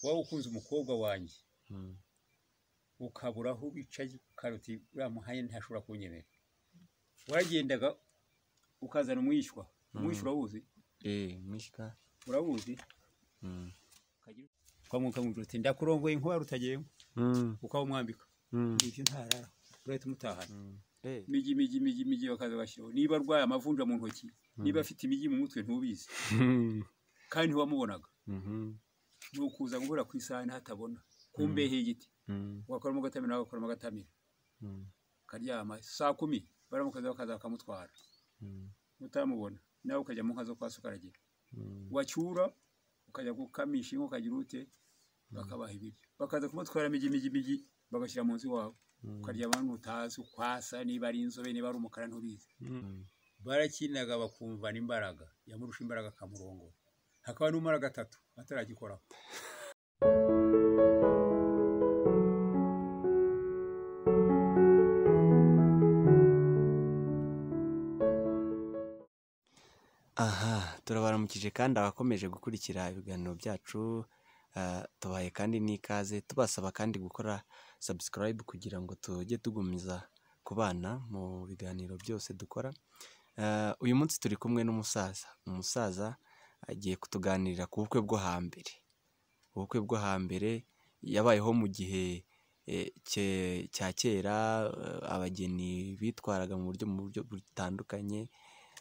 wowe ukunze umukobwa wanjye ukabura aho bicaye karoti uramuhaye ntashobora kunyemera waragendaga ukazana umwishywa urawuzi mwishywa urabuzi ukamubwira uti ndakurongoye inkuba rutagengwa ukawumwambika ibyo ntarara urahita umutahana migi bakaza bashyiraho niba arwaye amavunja mu ntoki niba afite imigi mu mutwe ntubizi kandi ntiwamubonaga ni ukuza guhura ku isahani hatabona kumbehe y'igiti ugakoramo agatamira nawe ugakoramo agatamira karyama saa 10 baramukaza bakaza bakamutwara utamubona nawe ukajya mu nka zo kwa sukaragira wacyura ukajya gukamisha inka ukagira ute bakabaha ibiryo bakaza kumutwara migi bagashyira mu nzu wawe ukaryama n'utazi ukwasa niba ari inzobe niba ari umukara ntubizi barakinaga bakumva n'imbaraga yamurusha imbaraga kamurongo hakaba n'umara gatatu ataragikoraho aha turabaramukije kandi abakomeje gukurikira ibiganiro byacu tubaye kandi n'ikaze tubasaba kandi gukora subscribe kugira ngo tujye tugumiza kubana mu biganiro byose dukora. Uyu munsi turi kumwe umusaza agiye kutuganirira ku bukwe bwo hambere. Ubukwe bwo hambere yabayeho mu gihe cya kera, abageni bitwaraga mu buryo butandukanye,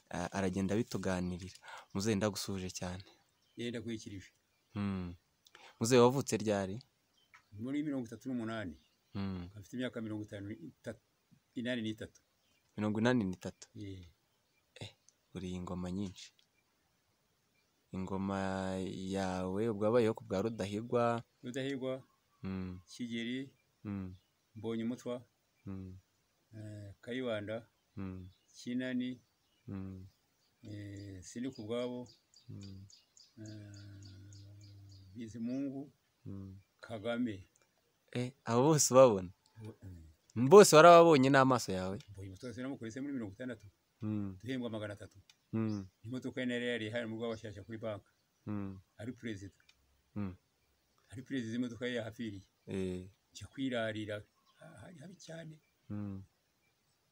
aragenda bituganirira. Muzehe ndagusuje cyane. Yenda kwikirije. Muzehe wavutse ryari? Muri 38. Afite imyaka 53. 83. Uri ingoma nyinshi. Ingoma yawe ubwo wabayeho ku bwa Rudahigwa, Kigeri, Mbonye umutwa, Kayibanda, Kinani, Sindi ku bwabo, Bizimungu, Kagame. Abo bose babona? Bose warababonye n'amaso yawe? Mbonye umutwa sinamukorese muri 60. Duhembwa 300. Imodoka yari hari mu rw'abashyashya kuri banka. Ari president. Ari president imodoka yahafiriye. Cyo kwirarira habi cyane.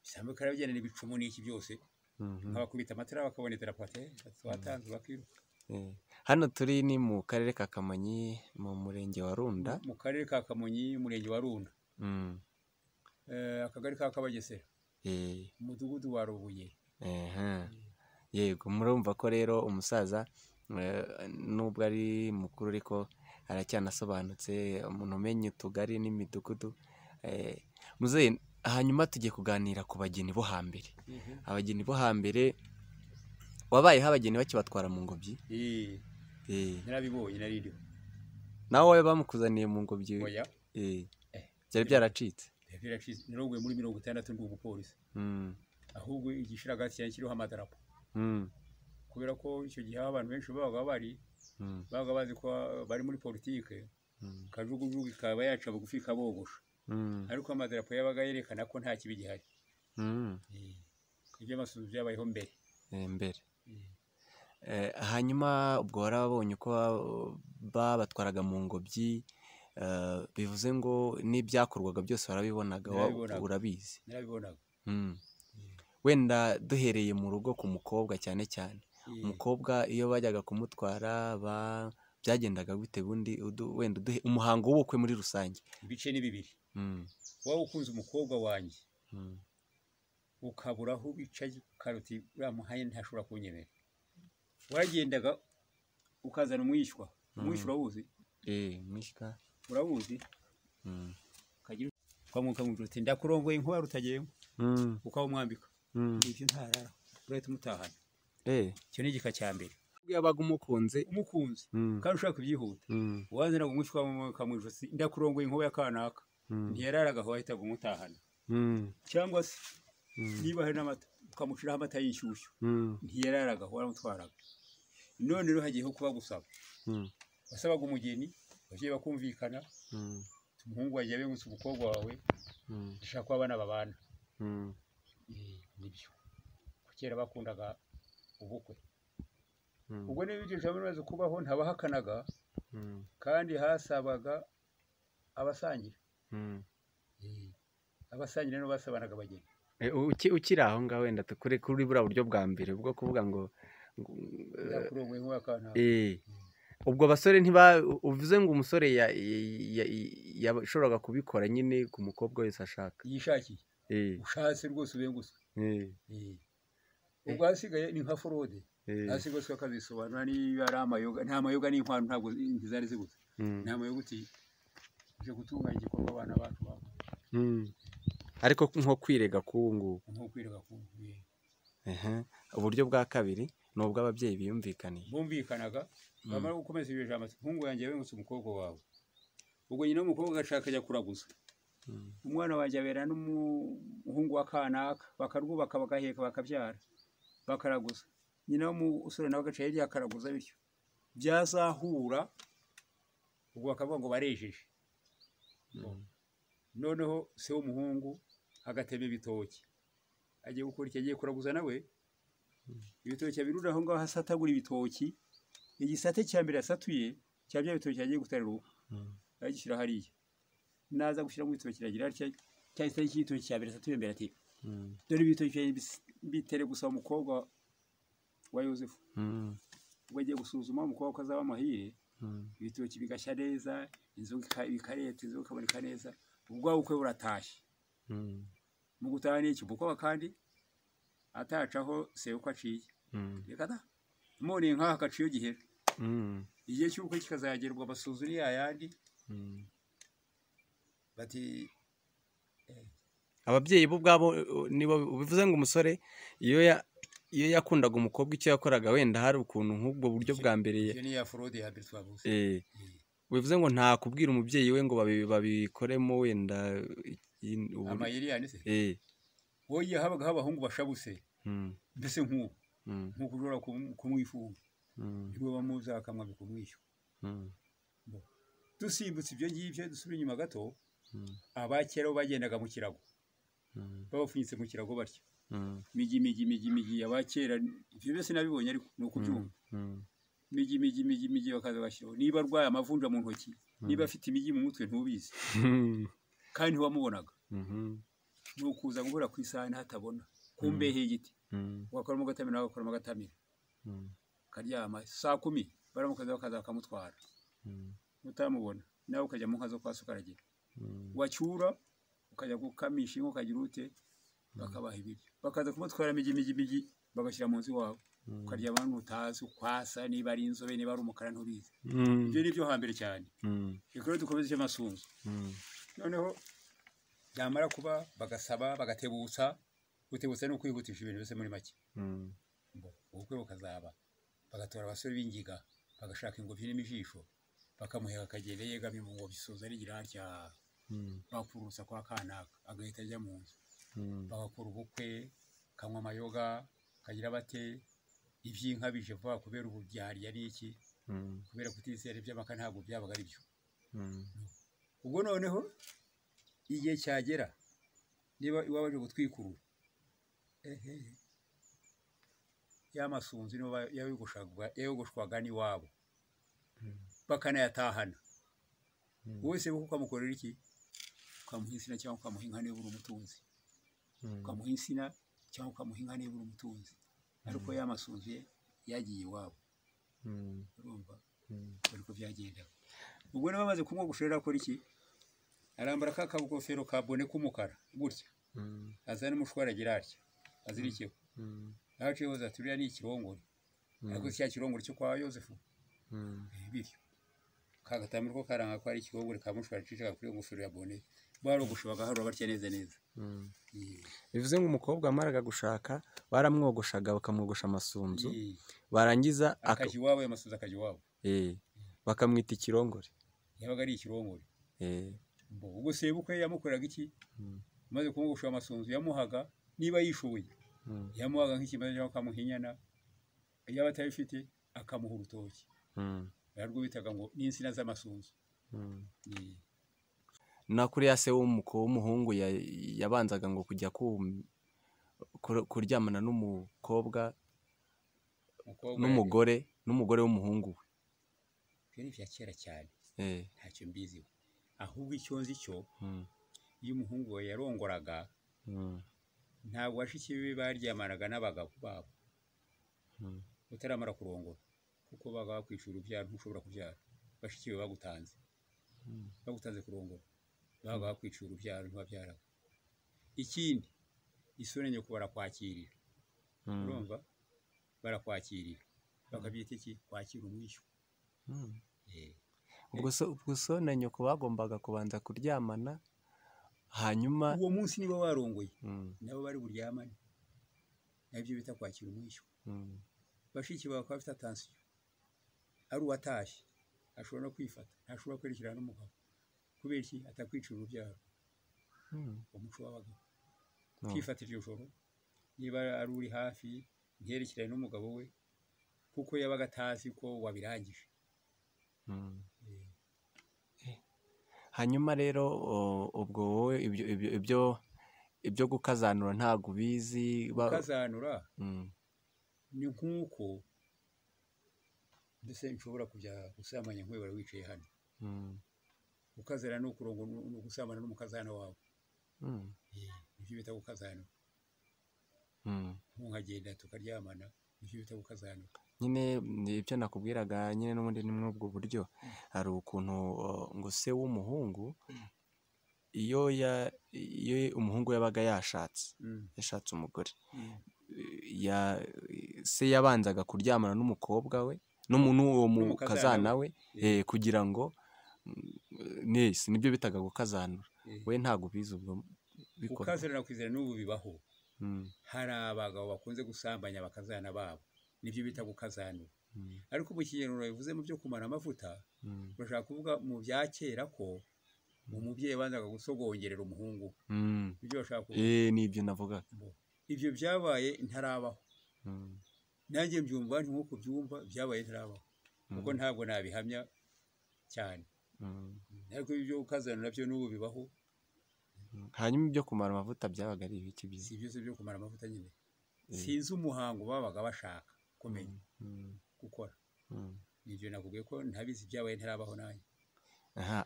Bisambe karabijyana n'ibicumu n'iki byose. Nkabakubita amatara bakabonetera pate twatanze bakiruka. Hano turi ni mu karere ka Kamonyi mu murenge wa Runda. Mu karere ka Kamonyi umurenge wa Runda. Akagari ka Kabagesera. Umudugudu wa Rubuye. Yego, murumva ko rero umusaza nubwo ari mukuru ariko aracyanasobanutse, umuntu umenye utugari n'imidugudu. Muzehe, hanyuma tugiye kuganira ku bageni bo hambere. Abageni bo hambere wabayeho abageni bakibatwara mu ngobyi? Narabibonye narindiho. Nawe wawe bamukuzaniye mu ngobyi? Oya. Byari byaracitse? Byaracitse. Narongoye muri 60 ndi umupolisi. Ahubwo igishiragati cyane kiriho amadarapo. Kubera ko icyo gihe abantu benshi babaga bazi ko bari muri politike, kajugujugu ikaba yaca bugufi kabogosha. Ariko amadarapo yabaga yerekana ko nta kibi gihari. Ibyo masuzu byabayeho mbere. Hanyuma ubwo warabonye uko babatwaraga mu ngobyi, bivuze ngo n'ibyakorwaga byose warabibonaga, urabizi? Narabibonaga. Wenda duhereye mu rugo ku mukobwa cyane cyane. Umukobwa iyo bajyaga kumutwara byagendaga gute bundi? Wenda umuhango w'ubukwe muri rusange. Ibice ni bibiri. Wowe ukunze umukobwa wanjye ukabura aho bicaye karoti uramuhaye ntashobora kunyemera waragendaga ukazana umwishywa urawuzi? Mwishywa urabuzi? Kagira ukamubwira uti ndakurongoye inkuba rutagengwa ukawumwambika ibyo ntarara urahita umutahana. Icyo ni igika cya mbere. Yabaga umukunze kandi ushaka kubyihuta wazanaga umwishywa kamwijosi ndakurongoye inkuba y'akanaka ntiyararaga aho wahitaga umutahana. Cyangwa se niba hari n'amata ukamushiraho amata yishyushyu ntiyararaga aho waramutwaraga. None rero hagiyeho kuba gusaba, wasabaga umugeni bagiye bakumvikana, umuhungu wagiye abengutse umukobwa wawe ndashaka ko abana babana. Nibyo kera bakundaga ubukwe. Ubwo niba ibyo jambo bimaze kubaho ntabahakanaga kandi hasabaga abasangira abasangira nibo basabanaga abageni. ukiri aho ngaho wenda kuri buriya buryo bwa mbere bwo kuvuga ngo yakurongoye nk'uwakana ubwo basore uvuze ngo umusore yashoboraga kubikora nyine ku mukobwa wese ashaka yishakiye ushatse rwose ubenguswe ubwo hasigaye ni nka forode hasi rwose bakazisobanura niba ari amayoga nta mayoga n'inkwano ntabwo ntizari ziguze nta mayoga uti uje gutunganya igikorwa abana bacu babo ariko nko kwirega k'ubu ngubu uburyo bwa kabiri ni ubw'ababyeyi bumvikanaga bamara gukomeza ibyo jambo nkungu yanjye wengutse umukobwa wawe ubwo nyine umukobwa agashaka ajya kuraguza umwana wanjye abera n'umuhungu wa kanaka bakarwubaka bagaheka bakabyara bakaraguza nyina w'umusore nawe agaca hirya akaraguza bityo byazahura ubwo bakavuga ngo barejeje noneho se w'umuhungu agatema ibitoki agiye gukora iki agiye kuraguza nawe ibitoki abirura aho ngaho asatagura ibitoki igisate cya mbere yasatuye cya bya bitoki yagiye gutarira agishyira hariya naza gushyira mu bitoki kiragira cyahise cy'igitoki cya mbere yasatuye mbere ati dore ibitoki bitere gusaba umukobwa wa Yozefu ubwo agiye gusuzuma umukobwa ko azaba amahire ibitoki bigashya neza inzoga ikareta inzoga ikaboneka neza ubwo bukwe buratashye mu gutaha n'iki umukobwa kandi atacaho se uko aciye reka da mone nk'aka gaciyo gihera igihe cy'ubukwe kikazagerwa basuzuri yayandi bati ababyeyi bo ubwabo nibo bivuze ngo umusore iyo yakundaga umukobwa icyo yakoraga wenda hari ukuntu nk'ubwo buryo bwa mbere bivuze ngo nta kubwira umubyeyi we ngo babikoremo wenda amayeri yanditse wowe habaga abahungu bashabuse mbese nk'uko ushobora kumwifuza nibo bamuza akamwa bikumwishyura dusimbutse ibyo ngibyo dusubira inyuma gato abakera bagendaga mu kirago babapfunyitse mu kirago batyo migi abakera ibyo byose nabibonye ariko ni ukubyumva migi bakaza bashyiraho niba arwaye amavunja mu ntoki niba afite imigi mu mutwe ntubizi kandi ntiwamubonaga ni ukuza guhura ku isahani hatabona ku mbehe y'igiti wakoramo agatamira nawe wakoramo agatamira karyama saa 10 baramukaza bakaza bakamutwara utamubona nawe ukajya mu nka zo kwa sukaragira wacyura ukajya gukamisha inka ukagira ute bakabaha ibiryo bakaza kumutwara migi bagashyira mu nzu iwawe ukarya abantu utazi ukwasa niba ari inzobe niba ari umukara ntubizi ibyo ni byo hambere cyane rero dukomeze cy'amasunzu noneho byamara kuba bagasaba bagatebutsa gutebutsa no kwihutisha ibintu byose muri make ubukwe bukazaba bagatora abasore b'ingiga bagashaka ingobyi n'imijisho bakamuheka akagenda yegamye mu ngobyi isoza rigira hatya bakurutsa kwa kanaka agahita ajya mu nzu bagakora ubukwe kanywa amayoga kagira bate iby'inka bije vuba kubera ububyari yari iki kubera kutizera iby'amaka ntabwo byabaga ari byo ubwo noneho igihe cyagera niba iwabaje gutwikurura y'amasunzu niba yayogoshwaga n'iwabo bakanayatahana wese buko ukamukorera iki ukamuha insina cyangwa ukamuha inka niba uri umutunzi ukamuha insina cyangwa ukamuha inka niba uri umutunzi ariko y'amasunzu yagiye iwabo urumva ariko byagendaga ubwo niba bamaze kumwogoshera akora iki arambara ka kagofero ka bone k'umukara gutya azana umushwara agira atya azirikiwe ahaciye hoza turiya ni ikirongore ariko cya kirongore cyo kwa Yozefu bityo kagatamira ko karanga ko ari ikirongore ka mushwara cicaka kuri ngofero ya bone barogosha bagaharura batya neza bivuze ngo umukobwa amaraga gushaka baramwogoshaga bakamwogosha amasunzu barangiza akaji wabo y'amasunzu akaji wabo bakamwita ikirongore yabaga ari ikirongore ubwo sebukwe yamukoraga iki maze kumugusha amasunzu yamuhaga niba yishubuye yamuhaga nk'ikimaze cyo kamuhinyana yaba atayifite akamuha urutoki yarwo bitaga ngo n'insina z'amasunzu na kuri ya se w'umuhungu yabanzaga ngo kujya kuryamana n'umukobwa n'umugore w'umuhungu ibyo ni ibya kera cyane ntacyo mbiziho ahubwo icyo nzi cyo iyo umuhungu we yarongoraga ntabwo bashiki be baryamanaga n'abagabo babo utaramara kurongora kuko baga bakwicira urubyaro ntushobora kubyara bashiki be bagutanze kurongora baga bakwicira urubyaro ntiwabyaraga ikindi isura nyoko barakwakirira urumva barakwakirira bakabyita iki kwakira umwishywa ubwo so na nyoko bagombaga kubanza kuryamana hanyuma uwo munsi niba warongoye nabo bari buryamane nabyo bita kwakira umwishywa bashiki bawe bafite atansiyo ari uwatashye ashobora no kwifata ntashobora kwerekerana n'umugabo kubera iki atakwicira urubyaro umuco w'abagabo kwifatira iryo joro niba ari uri hafi ntiyerekerane n'umugabo we kuko yabaga atazi ko wabirangije hanyuma rero ubwo wowe ibyo gukazanura ntabwo ubizi gukazanura ni nk'uko mbese nshobora kujya gusambanya nk'uyu wari wicaye hano gukazana ni ugusambana n'umukazana wawe nibyo bita gukazanura nkagenda tukaryamana nibyo bita gukazanura nyine ibyo nakubwiraga nyine n'ubundi ni muri ubwo buryo hari ukuntu ngo se w'umuhungu iyo umuhungu yabaga yashatse umugore se yabanzaga kuryamana n'umukobwa we n'uwo mukazana we kugira ngo nibyo bitaga gukazanura we ntabwo ubizi ubwo bikorwa gukazanura kwizera n'ubu bibaho hari abagabo bakunze gusambanya abakazana babo nibyo bita gukazanura ariko mu kiganiro bivuze mu byo kumara amavuta bashaka kuvuga mu bya kera ko umubyeyi yabanzaga gusogongerera umuhungu ibyo bashaka kuvuga nibyo navuga ibyo byabaye ntarabaho nanjye mbyumva nk'uko byumva byabaye ntarabaho kuko ntabwo nabihamya cyane ariko ibyo gukazanura nabyo n'ubu bibaho hanyuma ibyo kumara amavuta byabaga ari ibiki bizi si byose byo kumara amavuta nyine sinzi umuhango babaga bashaka kumenya gukora nibyo nakubwiye ko ntabizi byabaye ntarabaho nanjye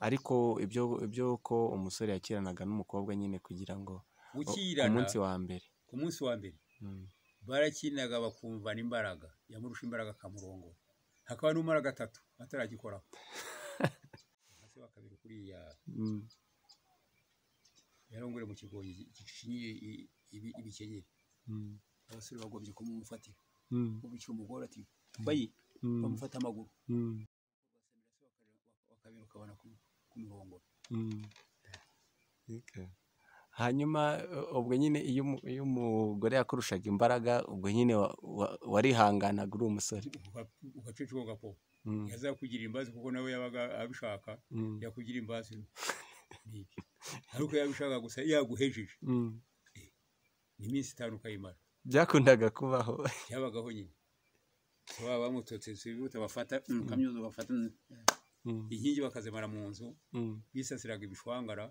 ariko ibyo ko umusore yakiranaga n'umukobwa nyine kugira ngo ku munsi wa mbere barakinaga bakumvana imbaraga yamurusha imbaraga akamurongora hakaba n'umara gatatu ataragikoraho hasi wa kabiri kuriya yarongore mu kigoyi gicinyiye ibikenyeri abasore bagombye kumumufatira ubicyo umugore ati bayi bamufata amaguru wakabiri ukabona kumurongora hanyuma ubwo nyine iyo umugore yakurushaga imbaraga ubwo nyine warihanganaga uri umusore ugaceceka ugapo yazakugirira imbabazi kuko nawe yabaga abishaka yakugira imbabazi ariko yabishaka gusa yaguhejeje ni iminsi 5 ukayimara byakundaga kubaho yabagaho nyine baba bamutotse bibuta bafata kamyozo bafata inkingi bakazemara mu nzu bisasiraga ibishwangara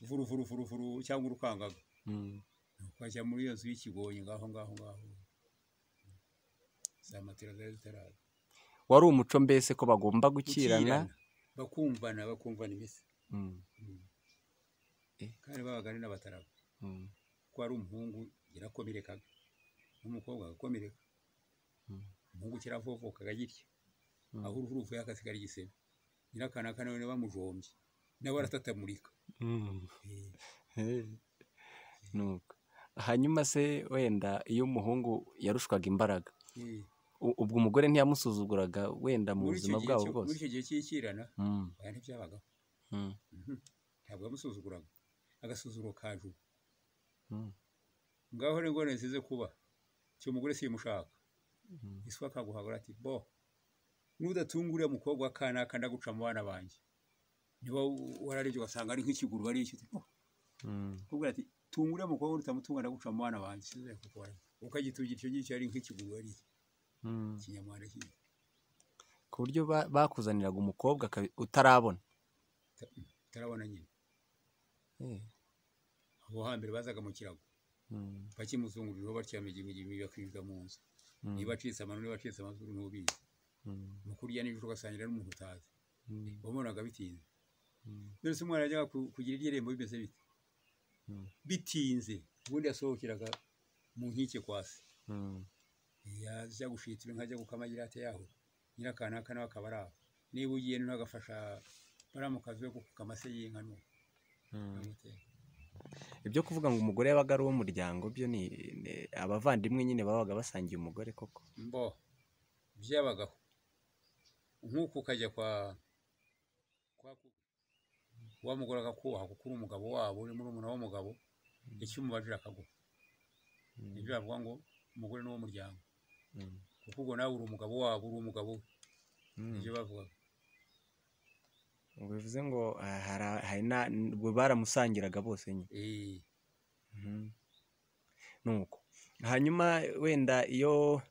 vuru cyangwa urukangaga ukajya muri iyo nzu y'ikigoyi ngaho za matera zari zitaraza wari umuco mbese ko bagomba gukirana bakumvana imisi kandi babaga ari n'abataraga ko ari umuhungu yarakomerekaga n'umukobwa agakomereka umuhungu kiravovokaga gitya aho uruhu ruvuye akasigara igisebe nyirakana nawe bamujombye nawe aratatamurika nuko hanyuma se wenda iyo umuhungu yarushwaga imbaraga ubwo umugore ntiyamusuzuguraga wenda mu buzima bwabo bwose muri icyo gihe cy'ikirana ntibyabagaho ntabwo yamusuzuguraga agasuzuguro kajuru ngaho rero ngo nzize kuba cyo umugore simushaka iswa akaguhagura ati bo nudatunguriye umukobwa akana ndaguca mu bana banjye niba wararebye ugasanga ari nk'ikiguru ari icyo kubwira ati tunguriye umukobwa utamutunga ndaguca mu bana banjye size kukora ukagitungira icyo ngicyo ari nk'ikiguru ari kinyamwanda kizi ku buryo bakuzaniraga umukobwa utarabona nyine abo hambere bazaga mu kirago bakimuzunguriraho bacyamije imigi bakwinjira mu nzu niba acitse amano niba acitse amazuru n'ubizi mu kurya nijoro ugasangira n'umuntu utazi wabonaga bitinze mbese umwana yajyaga kugira iry'irembo bimeze bite bitinze ubundi yasohokeraga mu nkike kwa se yajya gushitira inka ajya gukama agira ate yaho nyirakanaka nawe akaba ari aho niba ugiye ntagafasha bariya mu kazi yo gukama se y'inka n'uwo ibyo kuvuga ngo umugore yabaga ari uwo muryango byo ni abavandimwe nyine babaga basangiye umugore koko mbo byabagaho nk'uko ukajya kwa wa mugore akakubaha kuko uri umugabo wabo uri murumuna w'umugabo icyo umubajira akaguha ibyo bavuga ngo umugore ni uwo muryango kuko ubwo nawe uri umugabo wabo uri umugabo we ibyo bavugaga bivuze ngo baramusangiraga bose nyine nuko hanyuma wenda iyo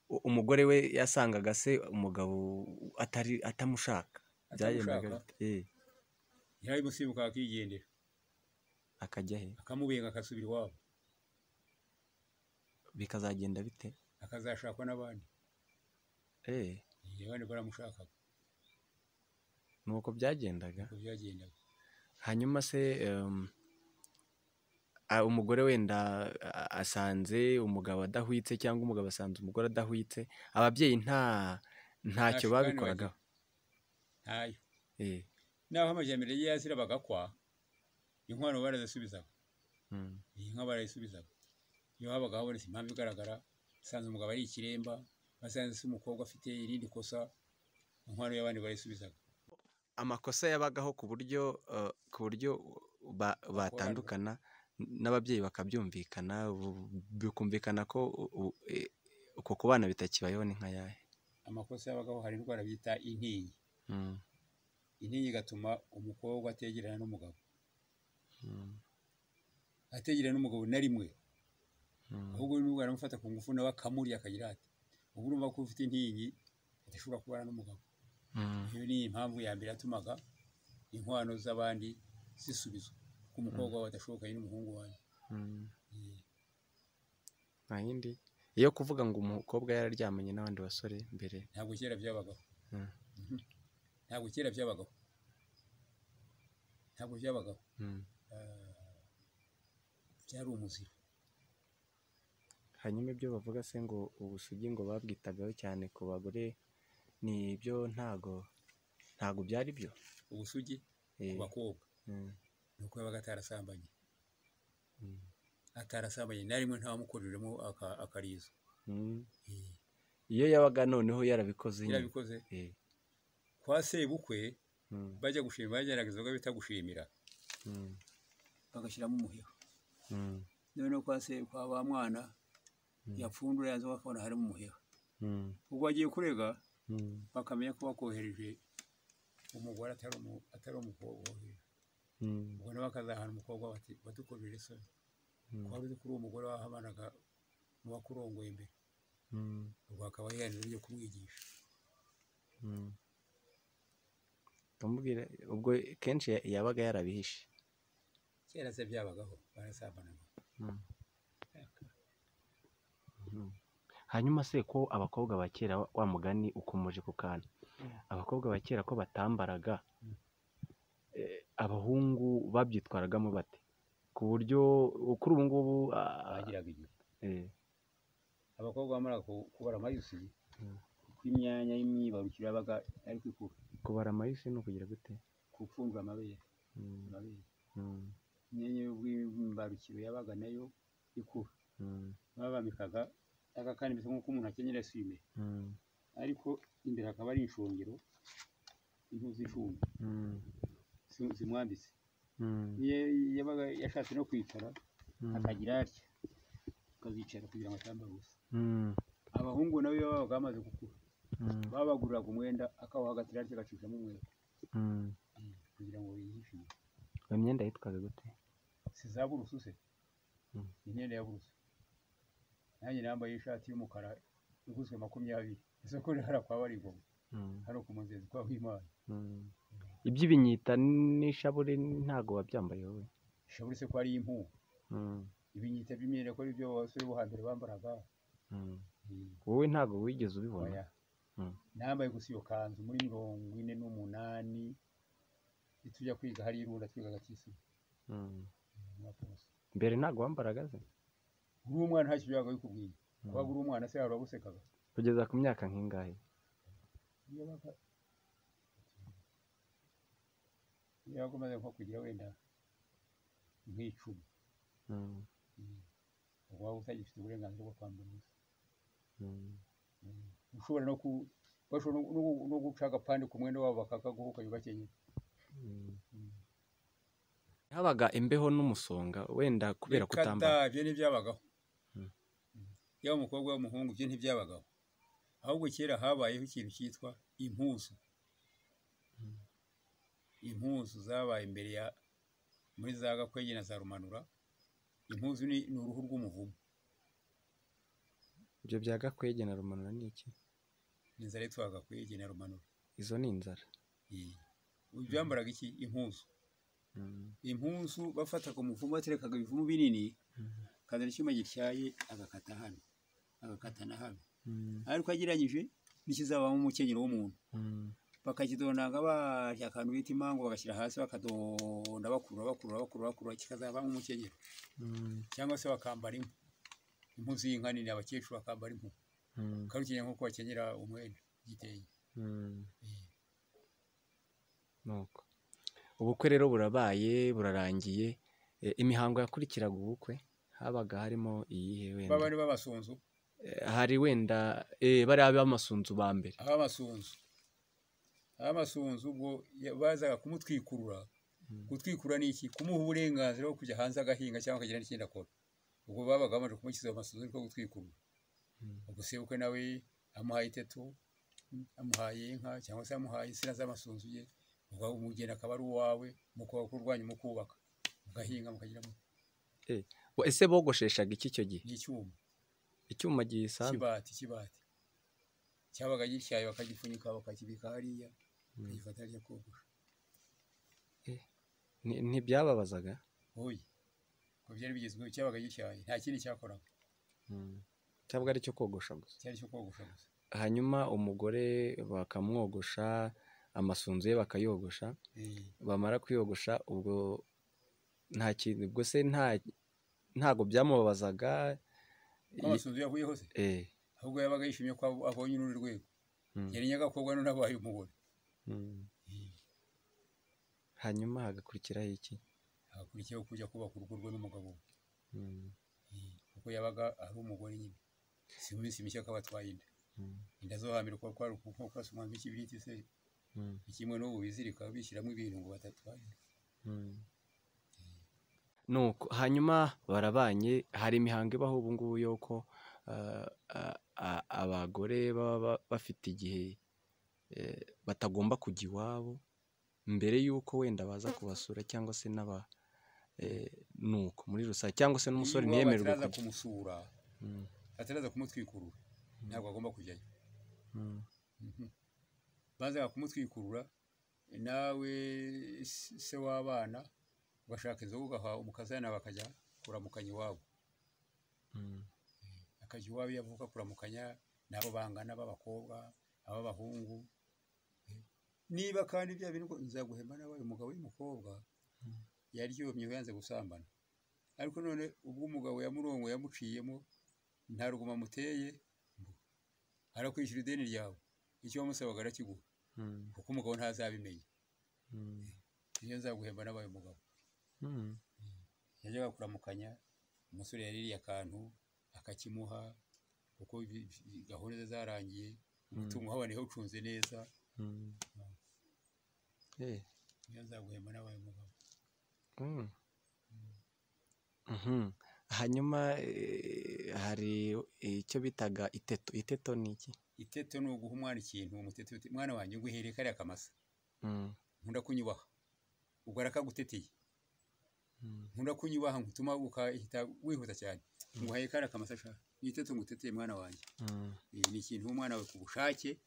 umugore we yasangaga se umugabo atamushaka byagendaga yarabimusibuka akigendera akajya he akamubenga akasubira iwabo bikazagenda bite akazashakwa n'abandi abandi baramushakaga nuko byagendaga hanyuma se umugore wenda asanze umugabo adahwitse cyangwa umugabo asanze umugore adahwitse ababyeyi ntacyo babikoragaho ntayo naho amajyambere ye yazira bagakwa inkwano barazisubizaga inka barayisubizaga iyo habaga habonetse impamvu igaragara basanze umugabo ari ikiremba basanze se umukobwa afite irindi kosa inkwano y'abandi barayisubizaga amakosa yabagaho ku buryo batandukana n'ababyeyi bakabyumvikana bikumvikana ko uko kubana bitakibayeho ni nka yahe amakosa yabagaho hari indwara bita intinyi intinyi igatuma umukobwa ategerana n'umugabo ategerana n'umugabo na rimwe ahubwo n'ubwo aramufata ku ngufu nawe akamurya akagira ati ubu urumva ko ufite intinyi adashobora kubana n'umugabo iyo ni impamvu ya mbere yatumaga inkwano z'abandi zisubizwa ko umukobwa we adashobokanye n'umuhungu wanjye nta yindi iyo kuvuga ngo umukobwa yararyamanye n'abandi basore mbere ntabwo kera byabagaho ntabwo kera byabagaho byari umuziro hanyuma ibyo bavuga se ngo ubusugi ngo babwitagaho cyane ku bagore ni ibyo ntago byari byo ubusugi ku bakobwa ni uko yabaga atarasambanye na rimwe ntawamukoreremo akarizo iyo yabaga noneho yarabikoze kwa sebukwe bajya gushima bagerageza ko bita gushimira bagashyiramo umuheha noneho kwa ba mwana yapfundura yanze bakabona harimo umuheha ubwo bagiye kurega bakamenya ko bakohereje umugore atari umukobwa wohereje ubwo nabo bakazahana umukobwa bati badukorere isoni wari uzi kuri uwo mugore wahabanaga n'uwakurongoye imbere ubwo hakaba iheraniro ryo kumwigisha ubwo kenshi yabaga yarabihishe kera se byabagaho barasambanaga hanyuma se ko abakobwa ba kera wa mugani ukomeje ku kantu abakobwa ba kera ko batambaraga abahungu babyitwaragamo bate ku buryo kuri ubu ngubu bagiraga igihe abakobwa bamara kubara amayusi kuko imyanya y'imyibarukiro yabaga ari kwikura kubara amayusi ni ukugira gute gupfundura amabere imyanya y'imyibarukiro yabaga nayo ikura babambikaga agakandi bisa nk'uko umuntu akenyera swime ariko imbere hakaba ari inshongero impu z'icumbi zimwambitse iyo yabaga yashatse no kwicara akagira atya akazicara kugira ngo atambare ubusa abahungu nabo iyo babaga bamaze gukura babaguriraga umwenda akawuhagatira atya agacishamo umwenda kugira ngo yihishe iyo myenda yitwaga gute si za burusu se imyenda ya burusu nanjye nambaye ishati y'umukara iguzwe 20 isoko rihara kwa barigoma hano ku mugezi kwa Imana iby'ibinyita n'ishabure ntago wabyambaye wowe ishabure se ko ari impu ibinyita by'imyenda ko ari byo abasore bo hambere bambaraga wowe ntago wigeze ubibona nambaye gusa iyo kanzu muri 48 tujya kwiga hari irunda twigaga kisi mbere ntago wambaraga se uri umwana ntacyo byaga bikubwiye kuba uri umwana se yari wabusekaga kugeza ku myaka nk'ingahe yagomaze nko kugira wenda nk'icumi ubwo waba utagifite uburenganzira bwo kwambara ubusa ushobora no guca agapande ku mwenda wabo bakakaguha ukayubakenyera habaga imbeho n'umusonga wenda kubera kutambara ibyo ntibyabagaho yaba umukobwa w'umuhungu ibyo ntibyabagaho ahubwo kera habayeho ikintu cyitwa impuzu zabaye imbere ya muri za gakwege na za rumanura impuzu ni uruhu rw'umuvumo ibyo bya gakwege na rumanura ni iki inzara yitwa gakwege na rumanura izo ni inzara byambaraga iki impuzu bafata ku muvumo baterekaga ibivumo binini kazana icyuma gityaye agakata hano agakata na hano ariko agiranyije n'ikizabamo umukenyero w'umuntu bakakidonanga barya akantu bita imango bagashyira hasi bakadonda bakurura kikazabamo umukenyero cyangwa se bakambara impuzu y'inka nini abakecuru bakambara impu karukiye nk'uko bakenyera umwenda igitenge nuko ubukwe rero burabaye burarangiye imihango yakurikiraga ubukwe habaga harimo iyihe wenda babari b'abasunzu hari wenda bari ab'amasunzu ba mbere ab'amasunzu ubwo bazaga kumutwikurura gutwikura ni iki kumuha uburenganzira bwo kujya hanze agahinga cyangwa akagira n'ikindi akora ubwo babaga bamaze kumukiza amasunzu ariko gutwikurura ubwo sebukwe nawe amuhaye iteto amuhaye inka cyangwa se amuhaye insina z'amasunzu ye ubwo umugeni akaba ari uwawe mukubaka kurwanya mukubaka mugahinga mukagiramo ese bogosheshaga iki cyo gihe ni icyuma gisanzwe kibati cyabaga gityaye bakagipfunyika bakakibika hariya bakagifata hariya kogosha ntibyababazaga oya ko byari bigezweho cyabaga gityaye nta kindi cyakoraga cyabaga ari cyo kogosha gusa cyari cyo kogosha gusa hanyuma umugore bakamwogosha amasunzu ye bakayogosha bamara kuyogosha ubwo nta kintu ubwo se ntago byamubabazaga amasunzu yavuyeho se ahubwo yabaga yishimye ko abonye n'uri rwego yari nyagakobwa none abaye umugore hanyuma hagakurikiraho iki hagakurikiraho kujya kubaka urugo rwe n'umugabo kuko yabaga ari umugore nyine si mu minsi mishya akaba atwaye inda zo hambere kuko kwari nko kwasumwa nk'ikibiriti se ikimwe n'ubu bizirika bishyiramo ibintu ngo batatwaye nuko hanyuma barabanye hari imihango ibaho ubu ngubu yuko abagore baba bafite igihe batagomba kujya iwabo mbere y'uko wenda baza kubasura cyangwa se nuko muri rusange cyangwa se n'umusore ntiyemererwe kumusura ataraza kumutwikurura ntabwo agomba kujyayo bazaga kumutwikurura nawe se w'abana ugashaka inzoga ugaha umukazana bakajya kuramukanya iwabo akajya iwabo iyo avuka kuramukanya nabo bangana b'abakobwa ab'abahungu niba kandi bya bintu nzaguhemba nawe umugabo w'umukobwa yaryomye yanze gusambana ariko none ubwo umugabo yamurongo yamuciyemo nta ruguma muteye arakwishyura ideni ryawe icyo wamusabaga arakiguha kuko umugabo ntazabimenya iyo nzaguhemba nabaye umugabo yajyaga kuramukanya umusore yaririye akantu akakimuha kuko gahunda ze zarangiye umutungo habaniyeho ucunze neza iyo nzaguhemba nabaye umugabo hanyuma hari icyo bitaga iteto ni iki iteto ni uguha umwana ikintu umwana wanjye ngo uhereye kariya kamasa nkunda kunyubaha ubwo arakaguteteye nkunda kunyubaha nkutuma ukahita wihuta cyane nguhaye kariya kamasa ashaka ni iteto nguteteye mwana wanjye ni ikintu umwana we ku bushake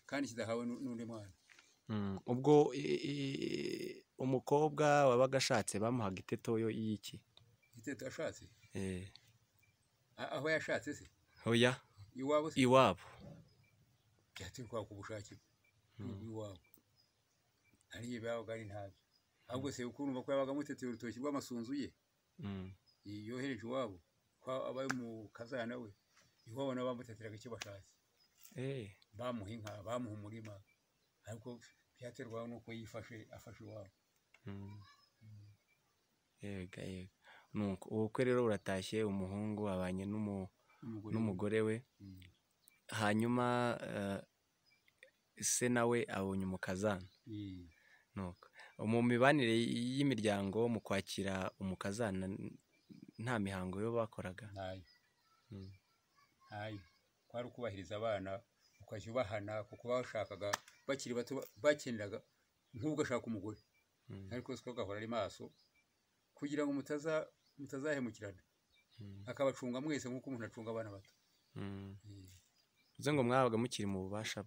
kandi kidahawe n'undi mwana ubwo umukobwa wabaga ashatse bamuhaga iteto yo y'iki iteto yashatse aho yashatse se oya iwabo se iwabo byaterwa ku bushake bw'iwabo ariyo babaga ari ntabyo ahubwo se ukuntu ko yabaga mutetera urutoki rw'amasunzu ye yohereje iwabo ko abaye mu kazana we iwabo nabo bamuteteraga icyo bashatse bamuha inka bamuha umurima ariko byaterwa nuko afashe iwabo. Yega nuko ubukwe rero uratashye umuhungu abanye n'umugore we hanyuma se nawe abonye umukazana nuko mu mibanire y'imiryango mu kwakira umukazana nta mihango yo bakoraga ntayo kwari ukubahiriza abana ukajya ubahana kuko bashakaga bakiri bato bakeneraga nk'ubwo ashaka umugore ariko siko gahora ari maso kugira ngo mutazahemukirana akabacunga mwese nk'uko umuntu acunga abana bato. uze ngo mwabaga mukiri mu bubasha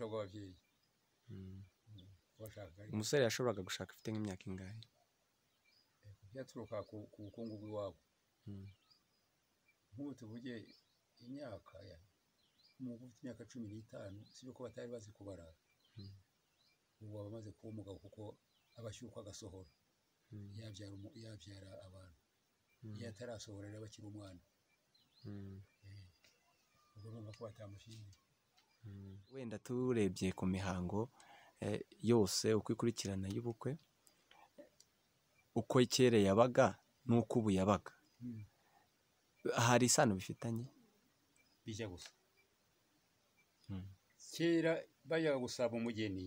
bw'ababyeyi. umusore yashoboraga gushaka afite nk'imyaka ingahe? byaturuka ku bukungu bw'iwabo nk'ubu tuvuge imyaka umuntu ufite imyaka 15 si ko batari bazi kubara ubu baba bamaze kuba umugabo kuko abashyuka agasohora yabyara abantu iyo atarasohora rero bakiri umwana ubwo urumva ko batamushyingiye. Wenda turebye ku mihango yose uko ikurikirana y'ubukwe uko kera yabaga n'uko ubu yabaga hari isano bifitanye bijya gusa. Kera bajyaga gusaba umugeni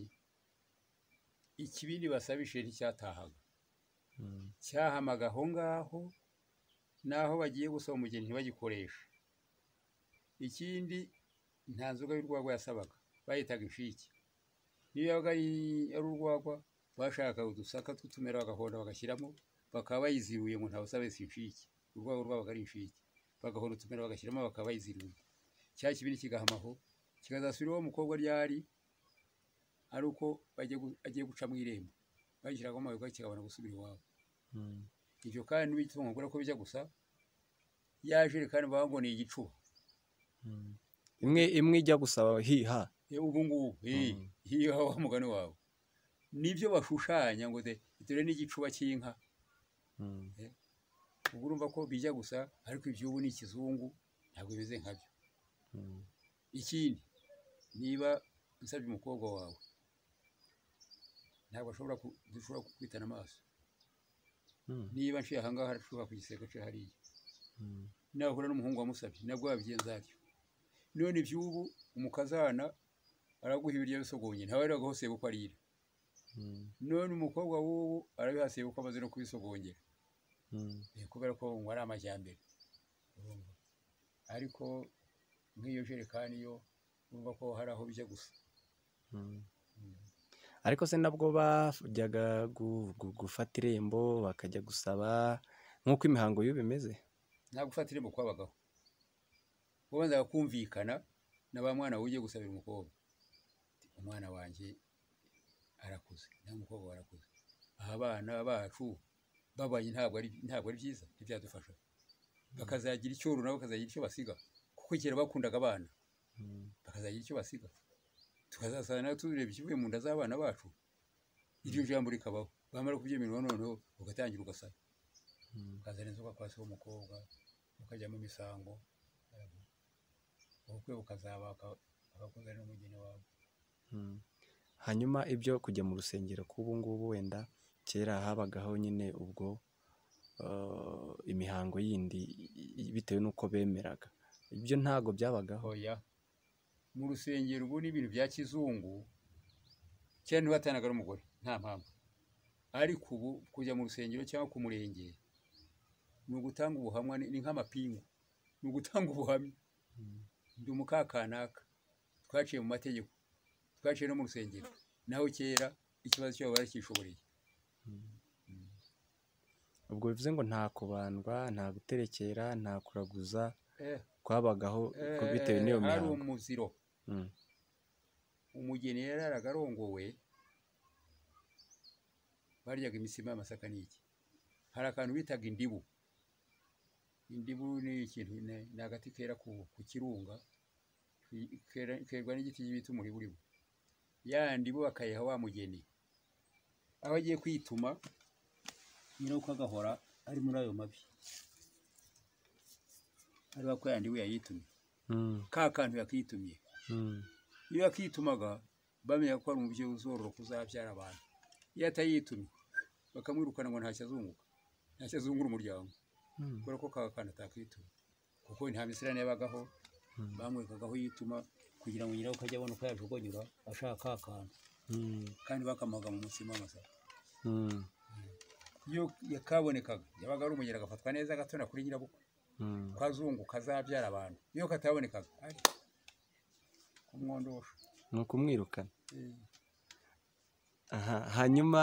ikibindi basabishe nticyatahaga cyahamaga aho ngaho naho bagiye gusaba umugeni ntibagikoresha. Ikindi nta nzoga y'urwagwa yasabaga bayitaga inshike. Niyo yabaga ari urwagwa bashaka udusaka tw'utumera bagahonda bagashyiramo bakaba bayiziruye ngo ntabasabe inshike. Urwagwa rwabaga ari inshike bagahonda utumera bagashyiramo bakaba bayiziruye. Cya kibindi kigahamaho kikazasubiraho umukobwa ryari ari uko agiye guca mu irembo bagishyiragamo amabuye kikabona gusubira iwabo. Ibyo kandi bituma ngura ko bijya gusa yaje kandi bavuga ni igicuba imwe ijya gusaba hiha ubu ngubu hiha wa mugani wawe nibyo bashushanya ngo dore n'igicuba cy'inka. Ubwo urumva ko bijya gusa ariko iby'ubu ni ikizungu ntabwo bimeze nkabyo. Ikindi niba nsabye umukobwa wawe ntabwo dushobora kukwitana amaso. Niba nshiye aha ngaha arashobora kugiseka cyo hariya nahura n'umuhungu wamusabye nabwo wabigenza atyo. None iby'ubu umukazana araguha ibiryo bisogonye ntawe aragaho sebo ko arira. None umukobwa w'ubu arabihaseye uko amaze no kubisogongera kubera ko ngo ari amajyambere. Ariko nk'iyo jerekani yo urumva ko hari aho bijya gusa. Ariko se nabwo bajyaga gufata irembo bakajya gusaba nk'uko imihango y'ubu imeze? Nta gufata irembo kwabagaho ubanza kumvikana na ba mwana ugiye gusabira umukobwa umwana wanjye arakuze nta mukobwa warakuze aha abana bacu babanye ntabwo ari byiza ntibyadufasha bakazagira icyo runaka bakazagira icyo basiga kuko kera bakundaga abana bakazagira icyo basiga tukazasana turebye ikivuye mu nda z'abana bacu iryo jambo rikabaho bamara kubyemerwa noneho ugatangira ugasaba ukazana inzoga kwa se w'umukobwa ukajya mu misango ubukwe bukazaba bakakuzanira umugeni wawe. Hanyuma ibyo kujya mu rusengero k'ubu ngubu wenda kera habagaho nyine ubwo imihango yindi bitewe n'uko bemeraga ibyo ntago byabagaho. Mu rusengero ubu ni ibintu bya kizungu cyane ntibatanaga n'umugore nta mpamvu. Ariko ubu kujya mu rusengero cyangwa ku murenge ni ugutanga ubuhamwa ni nk'amapingu ni ugutanga ubuhamya ndi umukakanaka twaciye mu mategeko twaciye no mu rusengero naho kera ikibazo cyabo barakishoboreye. Ubwo bivuze ngo nta kubandwa nta guterekera nta kuraguza kwabagaho bitewe n'iyo mihango. Hari umuziro umugeni yararaga arongowe baryaga imisima y'amasaka n'iki. Hari akantu bitaga indibu. Indibu ni ikintu ni agati kera ku kirunga kerwa n'igiti bita umuriburimo yandi bo bakayiha wa mugeni aho agiye kwituma nyine uko agahora ari muri ayo mabi ari bako yandi we yayitumye ka kantu yakitumye iyo yakitumaga bamenya ko ari umubyeyi uzorora kuzabyara abantu iyo atayitumye bakamwirukana ngo ntacyo azungura umuryango kubera ko ka kantu atakitumye kuko nta misirane yabagaho bamwekagaho yituma kugira ngo nyiraho kajya abona uko yajugonyura ashaka akantu kandi bakamaga mu mutsima amasaka iyo yakabonekaga yabaga ari umugeni agafatwa neza agatona kuri nyirabukwe kwazungu kazabyara abantu iyo katabonekaga ari kumwondosha ni ukumwirukana hanyuma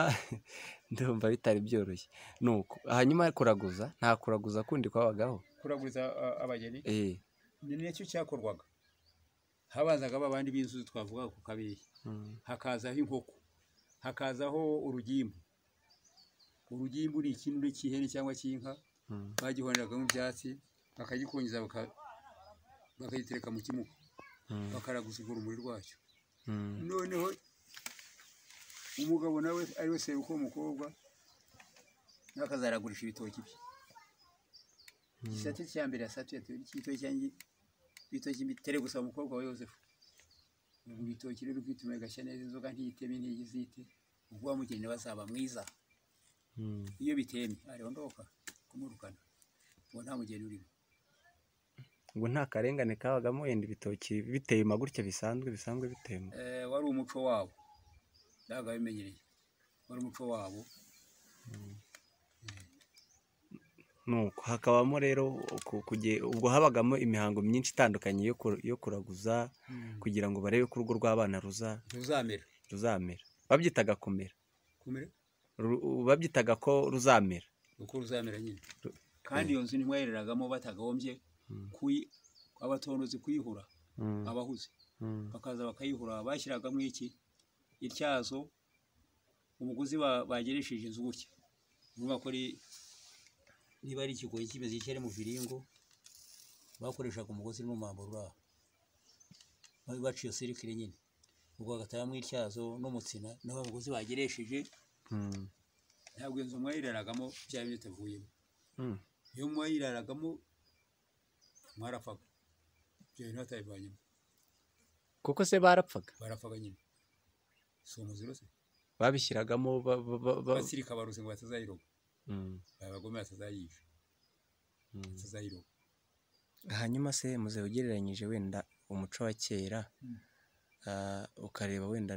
ndumva bitari byoroshye nuko hanyuma kuraguza nta kuraguza kundi kwabagaho kuraguza abageni ni nicyo cyakorwaga habazaga abandi b'inzuzi twavuga ku kabehe hakazaho inkoko hakazaho urugimbu ni ikintu cy'ihene cyangwa cy'inka bagihoneraga mu byatsi bakagikongeza bakagitereka mu kimuga bakaraguza urumuri rwacyo noneho umugabo nawe ari we seruko w'umukobwa nakazaragurisha ibitoki bye igisate cya mbere yasatuye igitoki cyanjye ibitoki bitere gusa umukobwa wa Yosefu ubu ibitoki rero kwituma gashya neza inzoga ntiyiteme ntiyizite ubwo wamugeni bazaba mwiza iyo bitemye arondoka kumurukana ngo nta mugeni urimo ngo nta karengane kabagamo wenda ibitoki biteye magutya bisanzwe bitema wari umuco wabo ndaga bimenyereye wari umuco wabo nuko hakabamo rero ubwo habagamo imihango myinshi itandukanye yo kuraguza kugira ngo barebe ko urugo rw'abana ruzamera babyitaga kumera babyitaga ko ruzamera uko ruzamera nyine kandi iyo nzu nimwayereragamo batagahombye abatondozi kuyihura abahuzi bakaza bakayihura bashyiragamo iki ityazo umuguzi bageresheje inzu gutya vuga ko niba ari ikigoyi kimeze cyane mu viringo bakoreshaga umugozi n'umwambaro uraho baciye sirikire nyine ubwo bagatayamo ityazo n'umutsina naho abaguzi bageresheje ntabwo inzu mwayiraragamo byari bitavuyemo iyo mwayiraragamo mwarapfaga byo ntatayivanyemo kuko se barapfaga nyine si umuziro se babishyiragamo basirika baruze ngo batazayiroga abagome batazayisha batazayiroga hanyuma se muze ugereranyije wenda umuco wa kera ukareba wenda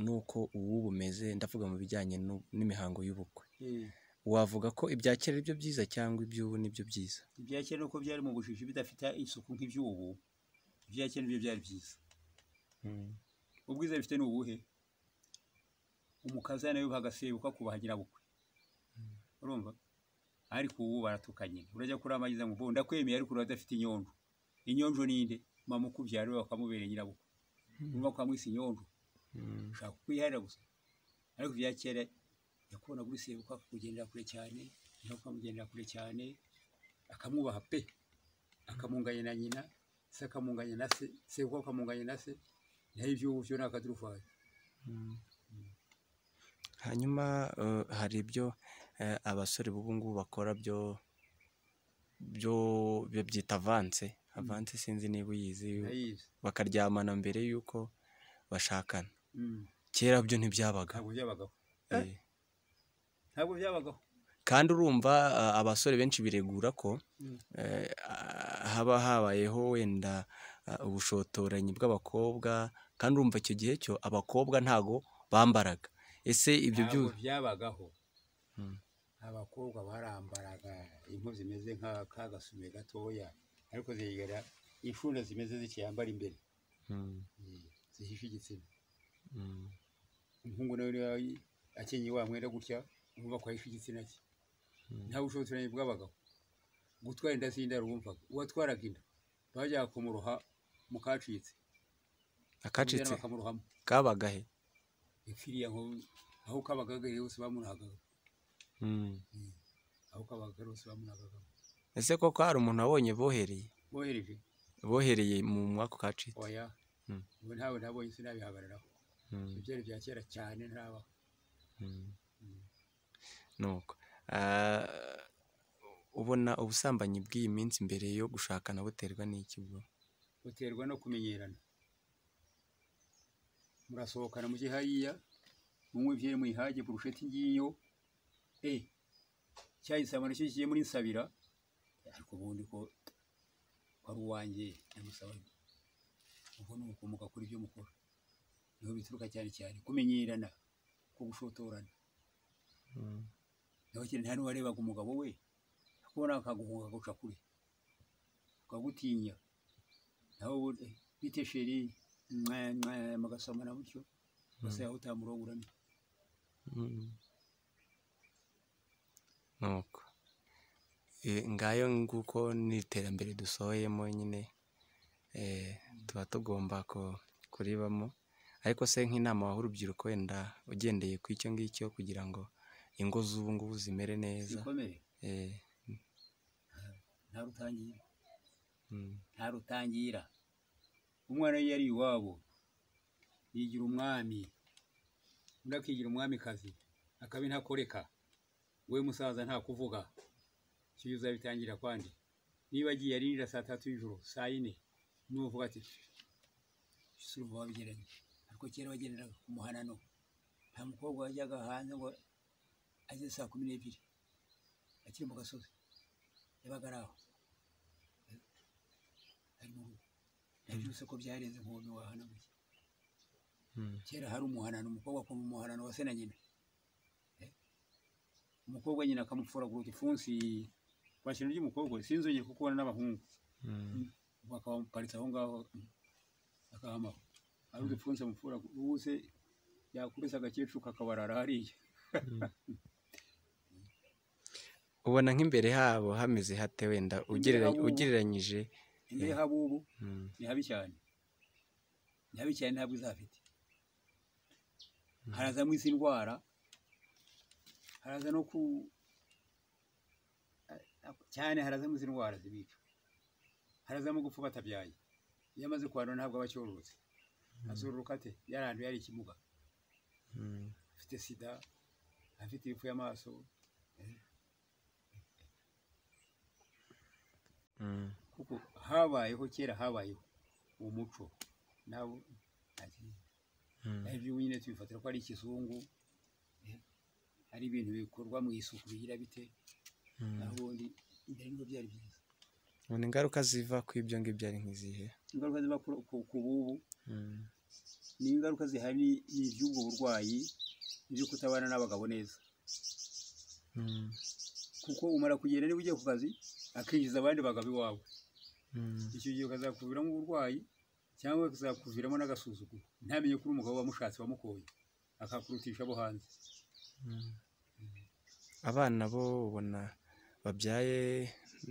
nuko ubu bumeze ndavuga mu bijyanye n'imihango y'ubukwe wavuga ko ibya kera ari byo byiza cyangwa iby'ubu nibyo byiza ibya kera nuko byari mu bushishi bidafite isuku nk'iby'ubu ibya kera nibyo byari byiza ubwiza bifite n'ubuhe umukazana nawe bagasebuka kubaha nyirabukwe urumva ariko ubu baratukanye urajya kuramagiza ngo ndakwemeye ariko uradafite inyonjo ninde mama ukubyara bakamubereye nyirabukwe urumva ko amwise inyonjo ushaka kwiharira gusa ariko ibya kera yakubona kuri sebuka kugendera kure cyane akamugendera kure cyane akamwubaha pe akamunganya na nyina se akamunganya na se sebuka akamunganya na se naho iby'ubu byo ni akaduruvayo hanyuma hari ibyo abasore b'ubu ngubu bakora byo byita avanse sinzi niba uyizi bakaryamana mbere y'uko bashakana kera byo ntibyabagaho ntabwo byabagaho kandi urumva abasore benshi biregura ko haba habayeho wenda ubushotoranyi bw'abakobwa kandi urumva icyo gihe cyo abakobwa ntago bambaraga ese ibyo byabagaho abakobwa barambaraga impu zimeze nk'agasume gatoya ariko zigera imfunda zimeze zikiyambara imbere zihishe igitsina umuhungu nawe akenyeye wa mwenda gutya urumva ko ahishe igitsina cye nta bushotoranyi bwabagaho gutwara inda z'inda rumvaga uwatwaraga inda bajyaga kumuroha mu kacitse kabaga he ipfiriye aho kabaga hose bamunahagaga aho kabaga hose bamunahagaga ese koko hari umuntu wabonye bohereje bohereye mu mwaka kacitse oya ubu ntawe nabonye sinabihagararaho ibyari bya kera cyane ntabaho nuko ubona ubusambanyi bw'iyi minsi mbere yo gushakana buterwa n'iki bwo buterwa no kumenyerana murasohokana mujye hariya munywe byere muyihage burusheti ngiyo cyayisamana cyo kigiye muri nsabira ariko ubundi ko wari uwanjye namusaba ubwo ni ukomoka kuri ibyo mukora niho bituruka cyane cyane kumenyerana ko gushotorana naho cyane nta n'uwarebaga umugabo we akubona akaguhunga guca kure akagutinya naho bite sheri mugasomana gutyo gusa yaho utamurongorana nuko ngayo nguko n'iterambere dusohoyemo nyine tuba tugomba kuribamo ariko se nk'inama waha urubyiruko wenda ugendeye ku icyo ngicyo kugira ngo ingo z'ubu ngubu zimere neza nta rutangira umwana iyo ari iwabo yigira umwami undi akigira umwamikazi akaba intakoreka we musaza nta kuvuga icyo uzabitangira kwandi niba agiye arinjira saa 3 y'ijoro saa 4 n'uvuga ati suruva wabigeranye ariko kera wageneraga ku muhanano nta mukobwa wajyaga hanze ngo ajye saa 12 akiri mu gasozi yabaga ari aho nabyuse ko byarenze nk'uwo wahanaguye kera hari umuhanano umukobwa ku muhanano wa se na nyina umukobwa nyina akamufuragura igipfunsi kwashira ry'umukobwa sinzongeye kukubona n'abahungu bakamparitse aho ngaho akahamaho ari udupfunsi amufuragura ubuse yakuresa agakecuru kakabarara hariya ubona nk'imbere habo hameze hate wenda ugereranyije imbere habo ubu ni habi cyane ntabwo izafite harazamo isi indwara haraza no cyane harazamo izi ndwara zibica harazamo gupfa batabyaye iyo amaze kwandura ntabwo aba acyororotse azororoka ate yaranduye ari ikimuga afite sida afite ibifu y'amaso kuko habayeho kera habayeho uwo muco nawe ibyo nyine tubifatira ko ari ikizungu hari ibintu bikorwa mu isuku bigira bite ubundi imbere nibwo byari byiza ubona ingaruka ziva ku ibyo ngibyo ari nk'izihe ingaruka ziva ku bubu ni ingaruka zihari n'iby'ubwo burwayi ibyo kutabana n'abagabo neza kuko umara kugenda niba ugiye ku kazi akinjiza abandi bagabo iwawe icyo gihe ukazakuviramo uburwayi cyangwa ukazakuviramo n'agasuzuguro ntamenye ko uri umugabo wamushatse wamukoye akakurutisha abo hanze abana bo ubona babyaye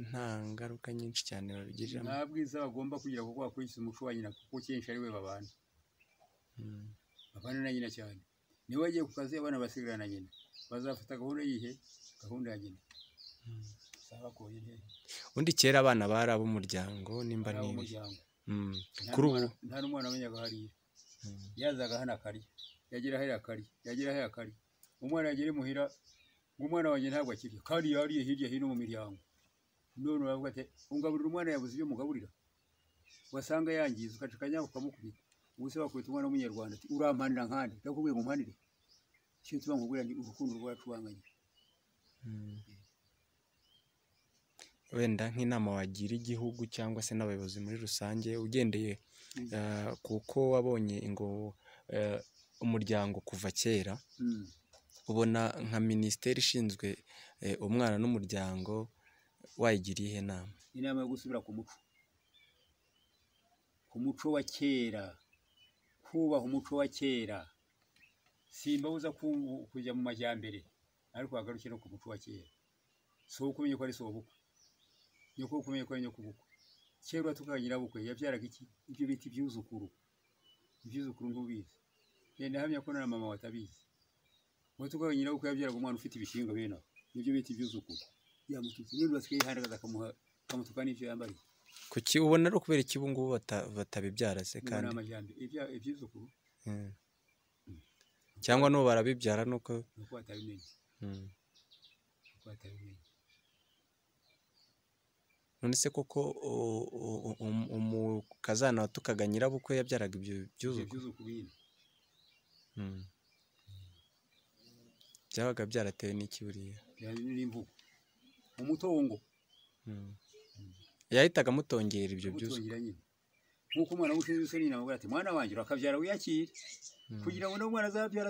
nta ngaruka nyinshi cyane babigiramo nta bwiza bagomba kugira kuko bakurikiza umuco wa nyina kuko kenshi ari we babana babana na nyina cyane niba bagiye ku kazi abana basigarana na nyina bazafata gahunda yihe gahunda ya nyina undi kera abana bari ab'umuryango nimba nibi kuri ubu nta n'umwana wamenyaga hariya yazaga hano akarya yagira hariya akarya yagira hariya akarya umwana yagera imuhira ngo umwana wanjye ntabwo akirya kandi yariye hirya hino mu miryango none uravuga ati ungaburira umwana yabuze ibyo mugaburira wasanga yangiza ugaca akanyabo ukamukubita ubu se wakubita umwana w'umunyarwanda ati urampanira nkande ndakubwiye ngo mpanire icyo tuba nkubwira ni urukundo rwacu banganye wenda nk'inama wagira igihugu cyangwa se n'abayobozi muri rusange ugendeye kuko wabonye ngo umuryango kuva kera ubona nka minisiteri ishinzwe umwana n'umuryango wayigiriye inama yo gusubira ku muco wa kera kubaha umuco wa kera simbabuza kujya mu majyambere ariko hagarukire no ku muco wa kera so ukumenya ko ari so bukwe nyoko ukumenya ko ari nyoko bukwe kera tukagira bukwe yabyaraga iki ibyo biti byuzukuru ntubizi yenda hamya ko na mama watabizi ngo tukagira bukwe yabyaraga umwana ufite ibishinga bene ibyo biti byuzukuru yamututse n'undi basigaye handagaza kamutuka n'ibyo yambariye kuki ubona ari ukubera iki ubu ngubu batabibyara se Ngo ni kandi amajyambere ibyuzukuru cyangwa n'ubu barabibyara nuko nuko batabimenye nuko batabimenye. none se koko umukazana watukaga nyirabukwe yabyaraga ibyo byuzukuru ibyuzukuru nyine byabaga byaratewe n'iki buriya n'imvugo umutongo yahitaga amutongera ibyo byuzukuru gutongera nyine nk'uko umwana w'ushinzwe isoni namubwira ati mwana wanjye urakabyara wiyakire kugira ngo n'umwana azabyara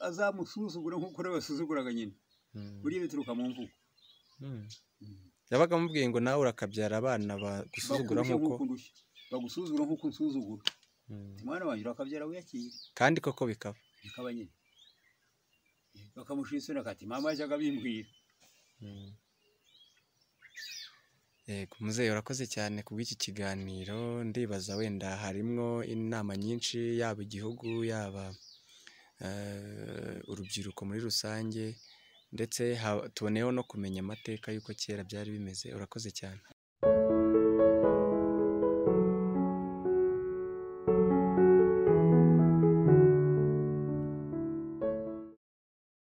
azamusuzugure nk'uko rero basuzuguraga nyine buriya bituruka mu mvugo. yabaga amubwiye ngo nawe urakabyara abana bagusuzugura nk'uko bagusuzugura nk'uko unsuzugura mwana wanjye urakabyara wiyakire kandi koko bikaba nyine bakamushira isoni akati mama yajyaga bimbwira. yego muzehe urakoze cyane kubw'iki kiganiro ndibaza wenda harimwo inama nyinshi yaba igihugu yaba urubyiruko muri rusange ndetse tuboneyeho no kumenya amateka y'uko kera byari bimeze. urakoze cyane.